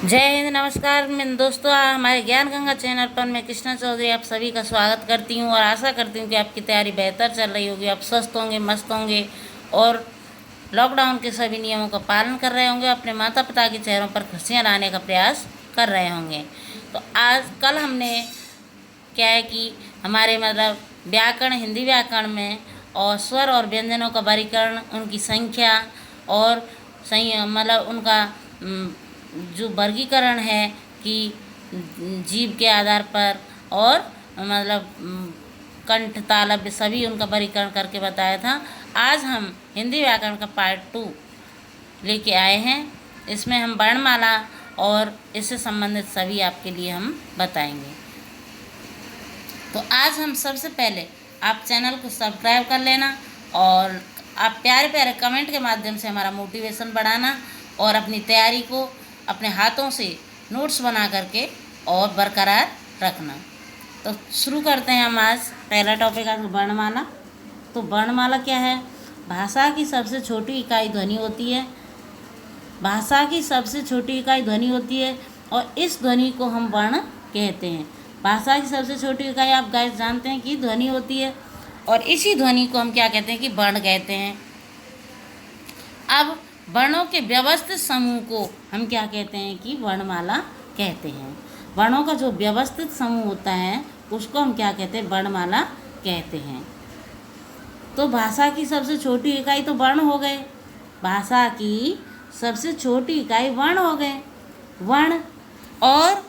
जय हिंद। नमस्कार दोस्तों, हमारे ज्ञान गंगा चैनल पर मैं कृष्णा चौधरी आप सभी का स्वागत करती हूं और आशा करती हूं कि आपकी तैयारी बेहतर चल रही होगी। आप स्वस्थ होंगे, मस्त होंगे और लॉकडाउन के सभी नियमों का पालन कर रहे होंगे। अपने माता पिता के चेहरों पर खुशियां लाने का प्रयास कर रहे होंगे। तो आज कल हमने क्या है कि हमारे व्याकरण, हिंदी व्याकरण में और स्वर और व्यंजनों का वर्गीकरण, उनकी संख्या और सही उनका जो वर्गीकरण है कि जीव के आधार पर और कंठ, तालव्य सभी उनका वर्गीकरण करके बताया था। आज हम हिंदी व्याकरण का पार्ट 2 लेके आए हैं। इसमें हम वर्णमाला और इससे संबंधित सभी आपके लिए हम बताएंगे। तो आज हम सबसे पहले आप चैनल को सब्सक्राइब कर लेना और आप प्यारे प्यारे कमेंट के माध्यम से हमारा मोटिवेशन बढ़ाना और अपनी तैयारी को अपने हाथों से नोट्स बना करके और बरकरार रखना। तो शुरू करते हैं हम आज पहला टॉपिक आज वर्णमाला। तो वर्णमाला क्या है? भाषा की सबसे छोटी इकाई ध्वनि होती है। भाषा की सबसे छोटी इकाई ध्वनि होती है और इस ध्वनि को हम वर्ण कहते हैं। भाषा की सबसे छोटी इकाई आप गाइस जानते हैं कि ध्वनि होती है और इसी ध्वनि को हम क्या कहते हैं कि वर्ण कहते हैं। अब वर्णों के व्यवस्थित समूह को हम क्या कहते हैं कि वर्णमाला कहते हैं। वर्णों का जो व्यवस्थित समूह होता है उसको हम क्या कहते हैं? वर्णमाला कहते हैं। तो भाषा की सबसे छोटी इकाई तो वर्ण हो गए। भाषा की सबसे छोटी इकाई वर्ण हो गए। वर्ण और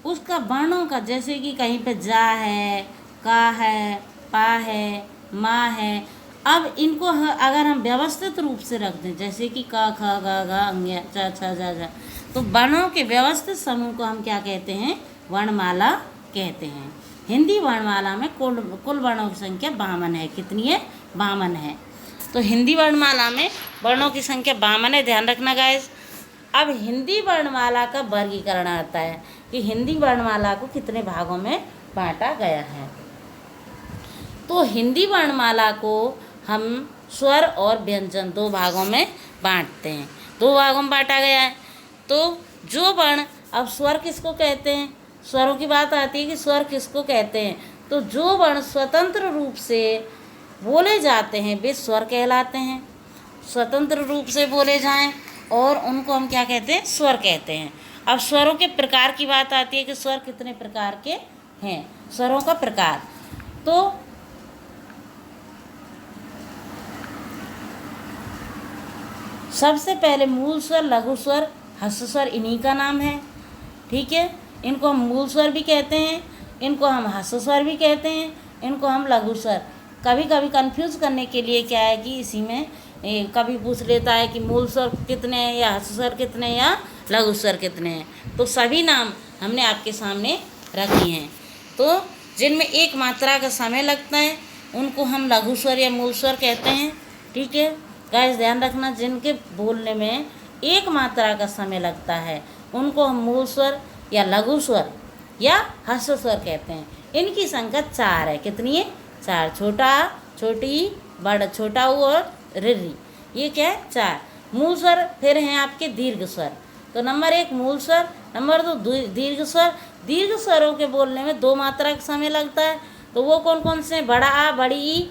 उसका वर्णों का, जैसे कि कहीं पे जा है, का है, पा है, माँ है। अब इनको अगर हम व्यवस्थित रूप से रख दें, जैसे कि क, ख, ग, घ, अंग्या, च, छ, ज, झ, तो वर्णों के व्यवस्थित समूह को हम क्या कहते हैं? वर्णमाला कहते हैं। हिंदी वर्णमाला में कुल वर्णों की संख्या 52 है। कितनी है? 52 है। तो हिंदी वर्णमाला में वर्णों की संख्या 52 है, ध्यान रखना गाइस। अब हिंदी वर्णमाला का वर्गीकरण आता है कि हिंदी वर्णमाला को कितने भागों में बांटा गया है। तो हिंदी वर्णमाला को हम स्वर और व्यंजन 2 भागों में बांटते हैं। 2 भागों में बांटा गया है। तो जो वर्ण, अब स्वर किसको कहते हैं? स्वरों की बात आती है कि स्वर किसको कहते हैं। तो जो वर्ण स्वतंत्र रूप से बोले जाते हैं वे स्वर कहलाते हैं। स्वतंत्र रूप से बोले जाएं और उनको हम क्या कहते हैं? स्वर कहते हैं। अब स्वरों के प्रकार की बात आती है कि स्वर कितने प्रकार के हैं। स्वरों का प्रकार, तो सबसे पहले मूल स्वर, लघु स्वर, ह्रस्व स्वर, इन्हीं का नाम है। ठीक है, इनको हम मूल स्वर भी कहते हैं, इनको हम ह्रस्व स्वर भी कहते हैं, इनको हम लघु स्वर। कभी कभी कंफ्यूज करने के लिए क्या है कि इसी में कभी पूछ लेता है कि मूल स्वर कितने हैं या ह्रस्व स्वर कितने हैं या लघु स्वर कितने हैं। तो सभी नाम हमने आपके सामने रखे हैं। तो जिनमें एक मात्रा का समय लगता है उनको हम लघु स्वर या मूल स्वर कहते हैं। ठीक है गाइस, ध्यान रखना, जिनके बोलने में एक मात्रा का समय लगता है उनको हम मूल स्वर या लघु स्वर या ह्रस्व स्वर कहते हैं। इनकी संख्या 4 है। कितनी है? 4। छोटा, छोटी, बड़ा, छोटा ऊ और रिरी, ये क्या है? 4 मूल स्वर। फिर हैं आपके दीर्घ स्वर। तो नंबर 1 मूल स्वर, नंबर 2 दीर्घ स्वर। दीर्घ स्वरों के बोलने में 2 मात्रा का समय लगता है। तो वो कौन कौन से हैं? बड़ा आ, बड़ी ई,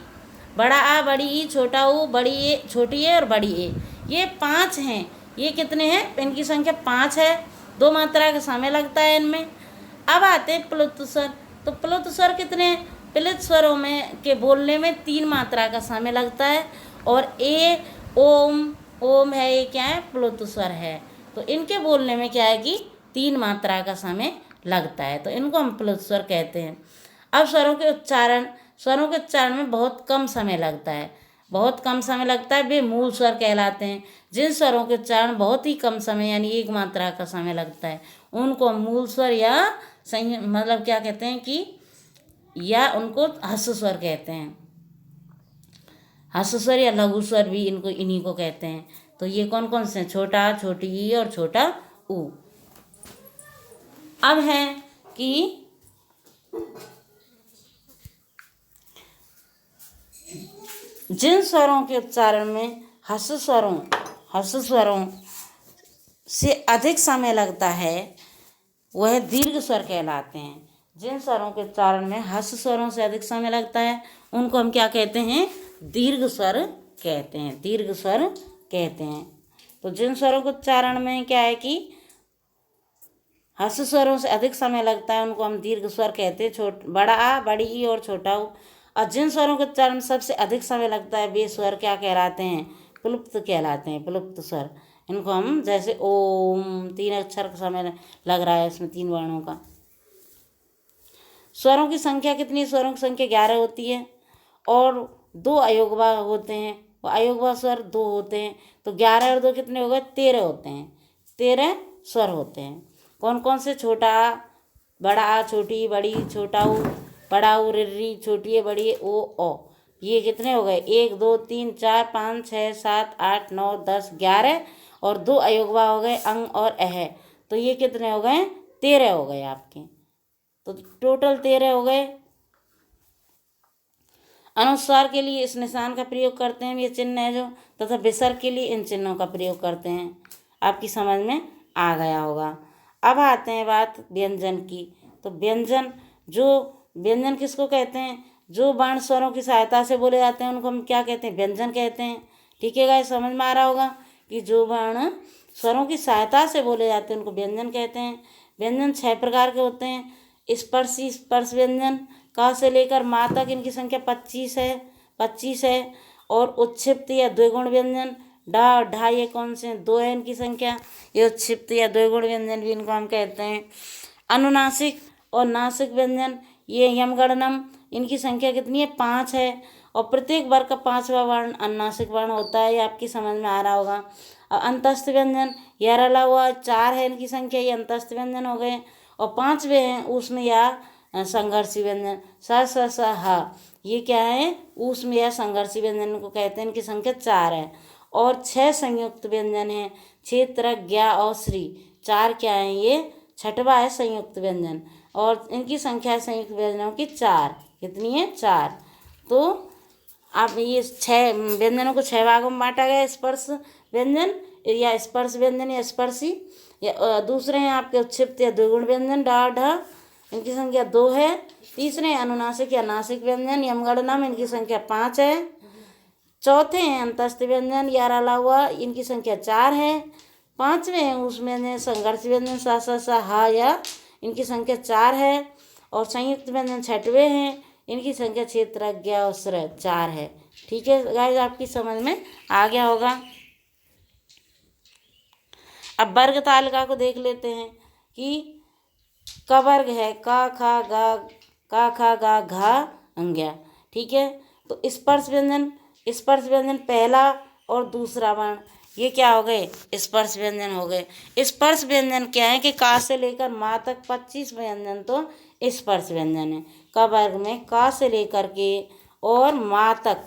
बड़ा आ, बड़ी ई, छोटा ऊ, बड़ी ए, छोटी ए और बड़ी ए। ये 5 हैं। ये कितने हैं? इनकी संख्या 5 है। 2 मात्रा का समय लगता है इनमें। अब आते हैं प्लुत स्वर। तो प्लुत स्वर कितने हैं? प्लुत स्वरों में के बोलने में 3 मात्रा का समय लगता है और ए, ओम, ओम है, ये क्या है? प्लुत स्वर है। तो इनके बोलने में क्या है कि 3 मात्रा का समय लगता है, तो इनको हम प्लुत स्वर कहते हैं। अब स्वरों के उच्चारण में बहुत कम समय लगता है। बहुत कम समय लगता है, वे मूल स्वर कहलाते हैं। जिन स्वरों के उच्चारण बहुत ही कम समय यानी 1 मात्रा का समय लगता है उनको मूल स्वर या क्या कहते हैं कि या उनको ह्रस्व स्वर कहते हैं। ह्रस्व स्वर या लघु स्वर भी इन्हीं को कहते हैं। तो ये कौन कौन से हैं? छोटा, छोटी ई और छोटा ऊ। अब है कि जिन स्वरों के उच्चारण में ह्रस्व स्वरों से अधिक समय लगता है वह दीर्घ स्वर कहलाते हैं। जिन स्वरों के उच्चारण में ह्रस्व स्वरों से अधिक समय लगता है उनको हम क्या कहते हैं? दीर्घ स्वर कहते हैं, दीर्घ स्वर कहते हैं। तो जिन स्वरों के उच्चारण में क्या है कि ह्रस्व स्वरों से अधिक समय लगता है उनको हम दीर्घ स्वर कहते हैं, बड़ा आ, बड़ी ई और छोटा ऊ। और जिन स्वरों के उच्चारण में सबसे अधिक समय लगता है वे स्वर क्या कहलाते हैं? प्लुप्त कहलाते हैं, प्लुप्त स्वर। इनको हम जैसे ओम, 3 अक्षर का समय लग रहा है इसमें, 3 वर्णों का। स्वरों की संख्या कितनी? स्वरों की संख्या 11 होती है और 2 अयोगवा होते हैं। वो अयोगवा स्वर 2 होते हैं, तो 11 और 2 कितने हो गए? 13 होते हैं। 13 स्वर होते हैं। कौन कौन से? छोटा आ, बड़ा आ, छोटी बड़ी, छोटा ऊ, बड़ा ऊ, रिर्री, छोटी है बड़ी है, ओ। ये कितने हो गए? 1 2 3 4 5 6 7 8 9 10 11 और 2 अयोगवा हो गए अंग और अह। तो ये कितने हो गए? 13 हो गए आपके। तो टोटल 13 हो गए। अनुस्वार के लिए इस निशान का प्रयोग करते हैं, ये चिन्ह है जो, तथा विसर्ग के लिए इन चिन्हों का प्रयोग करते हैं। आपकी समझ में आ गया होगा। अब आते हैं बात व्यंजन की। तो व्यंजन किसको कहते हैं? जो वर्ण स्वरों की सहायता से बोले जाते हैं उनको हम क्या कहते हैं? व्यंजन कहते हैं। ठीक है गाइस, समझ में आ रहा होगा कि जो वर्ण स्वरों की सहायता से बोले जाते हैं उनको व्यंजन कहते हैं। व्यंजन 6 प्रकार के होते हैं। स्पर्शी स्पर्श व्यंजन, का से लेकर माँ तक, इनकी संख्या 25 है। और उत्क्षिप्त या द्विगुण व्यंजन, डा ढा, ये कौन से? 2 है इनकी संख्या। ये उत्क्षिप्त या द्विगुण व्यंजन भी इनको हम कहते हैं। अनुनासिक और नासिक व्यंजन, ये यमगणनम, इनकी संख्या कितनी है? 5 है। और प्रत्येक वर्ग का 5वां वर्ण अनुनासिक वर्ण होता है, ये आपकी समझ में आ रहा होगा। अंतस्थ व्यंजन, यह रला हुआ 4 है इनकी संख्या, ये अंतस्थ व्यंजन हो गए। और 5वें हैं ऊष्म या संघर्षी व्यंजन, स हा, ये क्या है? ऊष्म या संघर्षी व्यंजन को कहते हैं, इनकी संख्या 4 है। और 6 संयुक्त व्यंजन हैं, क्षेत्र, ज्ञा और श्री, 4 क्या है? ये 6वां है संयुक्त व्यंजन, और इनकी संख्या है संयुक्त व्यंजनों की 4। कितनी है? 4। तो अब ये 6 व्यंजनों को 6 भागों में बांटा गया। स्पर्श व्यंजन या स्पर्श व्यंजन या स्पर्शी, या दूसरे हैं आपके उत्क्षिप्त या द्विगुण व्यंजन, डा ढ, इनकी संख्या 2 है। तीसरे हैं अनुनासिक या नासिक व्यंजन, यमगणनम, इनकी संख्या 5 है। चौथे हैं अंतस्थ व्यंजन, या रला हुआ, इनकी संख्या 4 है। 5वें हैं उसमें संघर्ष व्यंजन, सा हा या, इनकी संख्या 4 है। और संयुक्त व्यंजन 6वें हैं, इनकी संख्या क्षेत्र, ज्ञा और श्र 4 है। ठीक है गाइस, आपकी समझ में आ गया होगा। अब वर्ग तालिका को देख लेते हैं कि क वर्ग है का खा गा घा अंग्या। ठीक है, तो स्पर्श व्यंजन पहला और दूसरा वर्ण, ये क्या हो गए? स्पर्श व्यंजन हो गए। स्पर्श व्यंजन क्या है कि का से लेकर माँ तक 25 व्यंजन तो स्पर्श व्यंजन है। क वर्ग में का से लेकर के और माँ तक,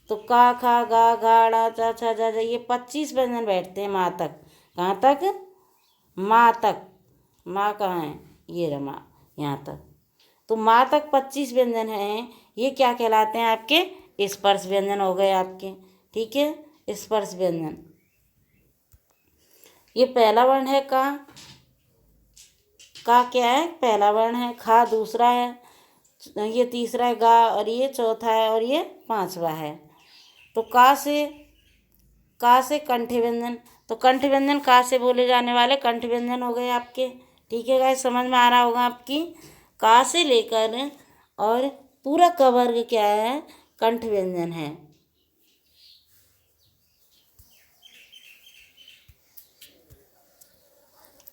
तो का खा गा घा चा छा जा, ये 25 व्यंजन बैठते हैं माँ तक। कहाँ तक? माँ तक। माँ कहाँ है? ये रमा, यहाँ तक। तो माँ तक 25 व्यंजन हैं, ये क्या कहलाते हैं? आपके स्पर्श व्यंजन हो गए आपके। ठीक है, स्पर्श व्यंजन। ये पहला वर्ण है का क्या है? पहला वर्ण है। खा दूसरा है, ये तीसरा है गा, और ये चौथा है, और ये 5वां है। तो का से कंठ व्यंजन, तो कंठ व्यंजन का से बोले जाने वाले कंठ व्यंजन हो गए आपके। ठीक है गाइस, समझ में आ रहा होगा आपकी। का से लेकर और पूरा क वर्ग क्या है? कंठ व्यंजन है।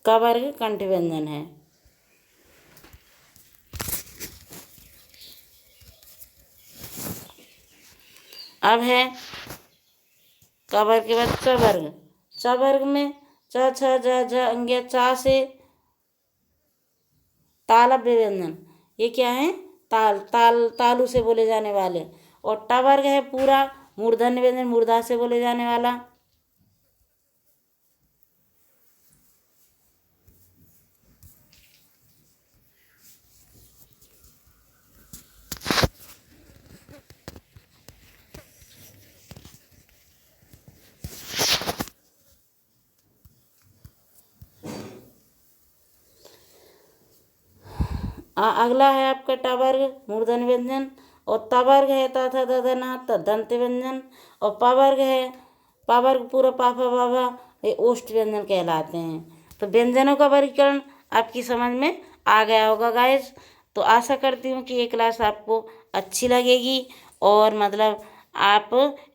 क वर्ग कंठ व्यंजन है। अब है क वर्ग के बाद च वर्ग। च वर्ग में च छ ज झ अंग्या, चा से तालव्य व्यंजन, ये क्या है? तालु से बोले जाने वाले। और ट वर्ग है पूरा मूर्धन्य व्यंजन, मूर्धा से बोले जाने वाला। अगला है आपका ट वर्ग मूर्धन्य व्यंजन, और त वर्ग है त थ द ध न त दंत व्यंजन, और प वर्ग है प वर्ग पूरा पा फा बा भा, ये ओष्ठ व्यंजन कहलाते हैं। तो व्यंजनों का वर्गीकरण आपकी समझ में आ गया होगा गाइस। तो आशा करती हूँ कि ये क्लास आपको अच्छी लगेगी और मतलब आप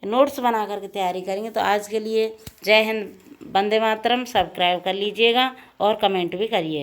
नोट्स बना करके तैयारी करेंगे। तो आज के लिए जय हिंद, वंदे मातरम। सब्सक्राइब कर लीजिएगा और कमेंट भी करिएगा।